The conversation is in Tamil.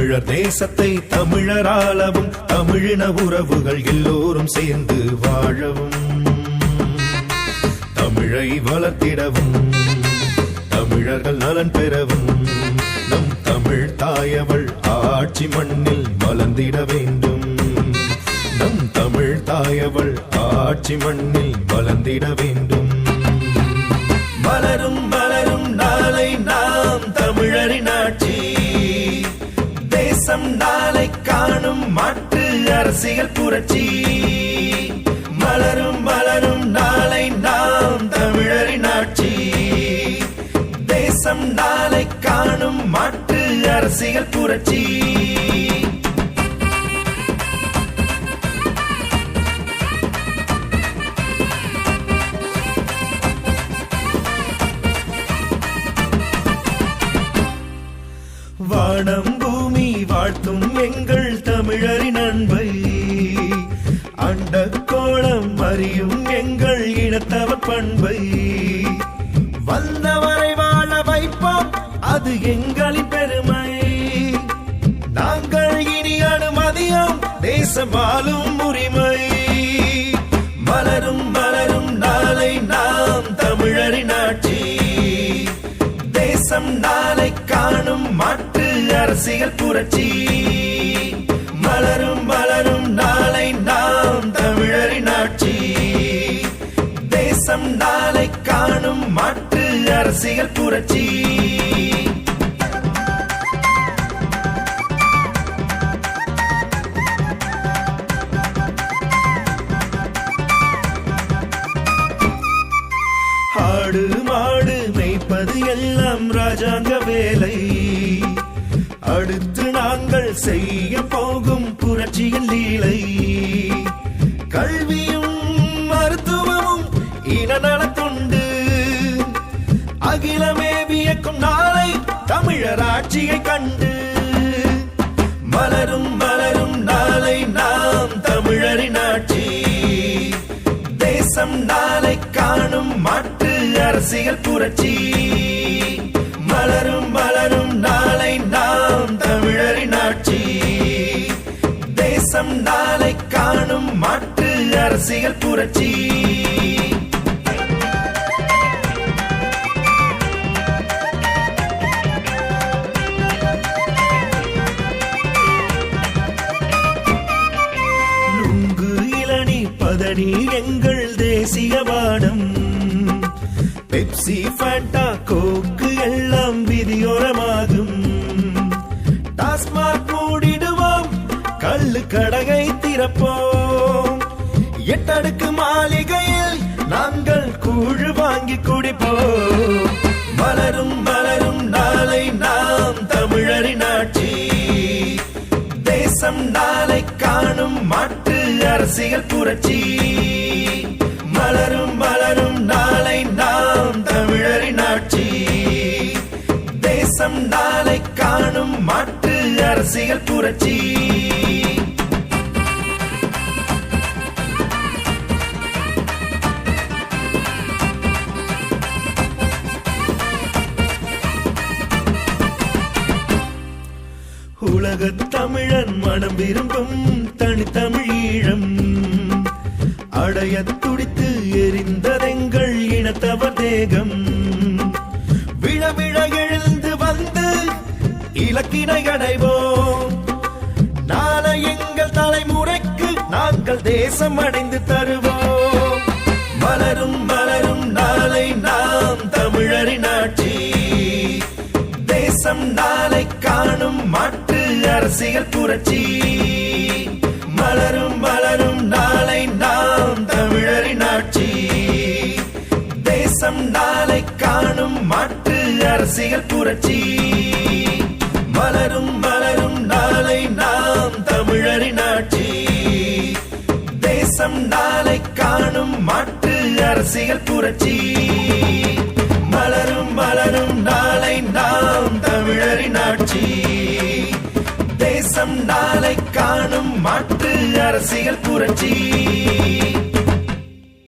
தமிழர் தேசத்தை தமிழராளவும் தமிழின உறவுகள் எல்லோரும் சேர்ந்து வாழவும் தமிழை வளர்த்திடவும் தமிழர்கள் நலன் பெறவும் நம் தமிழ் தாயவள் ஆட்சி மண்ணில் மலர்ந்திட வேண்டும் நம் தமிழ் தாயவள் ஆட்சி மண்ணில் மலர்ந்திட வேண்டும் மலரும் மலரும் நாளை நாம் தமிழரின் ஆட்சி தேசம் நாளை காணும் மாற்று அரசியல் புரட்சி மலரும் மலரும் நாளை நாம் தமிழரின் ஆட்சி தேசம் நாளை காணும் மாற்று அரசியல் புரட்சி வானம் பூமி வாழ்த்தும் எங்கள் தமிழரின் அன்பை அண்ட கோலம் அறியும் எங்கள் இனத்தவர் பண்பை வந்தவரை வாழ வைப்போம் அது எங்களின் பெருமை நாங்கள் இனி அனுமதியோம் தேசம் வாழும் உரிமை மலரும் மலரும் நாளை நாம் தமிழரின் ஆட்சி தேசம் நாளை காணும் மாற்று அரசியல் புரட்சி மலரும் மலரும் நாளை நாம் தமிழரின் ஆட்சி தேசம் நாளை காணும் மாற்று அரசியல் புரட்சி ஆடு மாடு மேய்ப்பது எல்லாம் ராஜாங்க வேலை அடுத்து நாங்கள் செய்ய போகும் புரட்சியின் லீலை கல்வியும் மருத்துவமும் இனநலத்துண்டு அகிலமே வியக்கும் நாளை தமிழர் ஆட்சியை கண்டு மலரும் மலரும் நாளை நாம் தமிழரின் ஆட்சி தேசம் நாளை காணும் மாற்று அரசியல் புரட்சி மலரும் மலரும் நாளை நாம் தமிழரின் ஆட்சி தேசம் நாளை காணும் மாற்று அரசியல் புரட்சி நுங்கு இளநீ பதனி எங்கள் தேசிய பானம் பெப்சி ஃபேண்டா கோக்கு எல்லாம் விதியோரமாகும் டாஸ்மாக் மூடிடுவோம் கள்ளு கடையை திறப்போம் எட்டடுக்கு மாளிகையில் நாங்கள் கூழு வாங்கி குடிப்போம் மலரும் மலரும் நாளை நாம் தமிழரின் ஆட்சி தேசம் நாளை காணும் மாற்று அரசியல் புரட்சி மலரும் மலரும் நாளை நாம் தமிழரின் ஆட்சி தேசம் நாளை காணும் மாற்று அரசியல் புரட்சி உலகத் தமிழன் மனம் விரும்பும் தனித்தமிழீழம் அடைய துடித்து எரிந்ததெங்கள் இனத்தவர் தேகம் விழ விழ எழுந்து வந்து இலக்கினை அடைவோம் நாளை எங்கள் தலைமுறைக்கு நாங்கள் தேசம் அடைந்து தருவோம் மலரும் மலரும் நாளை நாம் தமிழரின் ஆட்சி தேசம் நாளை காணும் மாற்று அரசியல் புரட்சி மலரும் மலரும் நாளை நாம் தமிழரின் ஆட்சி தேசம் நாளை காணும் மாற்று அரசியல் புரட்சி மலரும் மலரும் நாளை நாம் தமிழரின் ஆட்சி தேசம் நாளை காணும் மாற்று அரசியல் புரட்சி மலரும் மலரும் நாளை நாம் தமிழரின் ஆட்சி தேசம் நாளை காணும் மாற்று அரசியல் புரட்சி